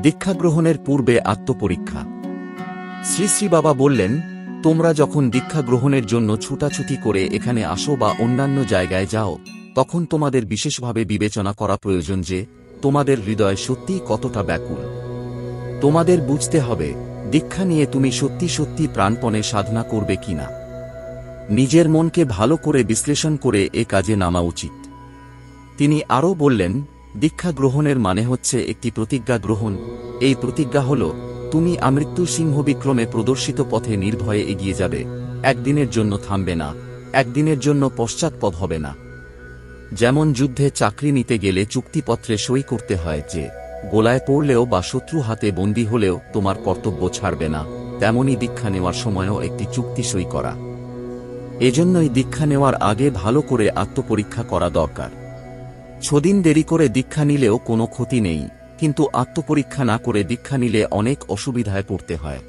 দীক্ষা গ্রহণের পূর্বে আত্মপরীক্ষা। শ্রী শ্রী বাবা বললেন, তোমরা যখন দীক্ষা গ্রহণের জন্য ছুটাছুটি করে এখানে আসো বা অন্যান্য জায়গায় যাও, তখন তোমাদের বিশেষভাবে বিবেচনা করা প্রয়োজন যে তোমাদের হৃদয় সত্যিই কতটা ব্যাকুল। তোমাদের বুঝতে হবে, দীক্ষা নিয়ে তুমি সত্যি সত্যি প্রাণপণে সাধনা করবে কিনা। নিজের মনকে ভালো করে বিশ্লেষণ করে এ কাজে নামা উচিত। তিনি আরও বললেন, দীক্ষা গ্রহণের মানে হচ্ছে একটি প্রতিজ্ঞা গ্রহণ। এই প্রতিজ্ঞা হল, তুমি আমৃত্যুর সিংহবিক্রমে প্রদর্শিত পথে নির্ভয়ে এগিয়ে যাবে, একদিনের জন্য থামবে না, একদিনের জন্য পশ্চাৎপদ হবে না। যেমন যুদ্ধে চাকরি নিতে গেলে চুক্তিপত্রে সই করতে হয় যে গোলায় পড়লেও বা শত্রু হাতে বন্দী হলেও তোমার কর্তব্য ছাড়বে না, তেমনি দীক্ষা নেওয়ার সময়ও একটি চুক্তি সই করা। এজন্যই দীক্ষা নেওয়ার আগে ভালো করে আত্মপরীক্ষা করা দরকার। ছদিন দেরি করে দীক্ষা নিলেও কোনো ক্ষতি নেই, কিন্তু আত্মপরীক্ষা না করে দীক্ষা নিলে অনেক অসুবিধায় পড়তে হয়।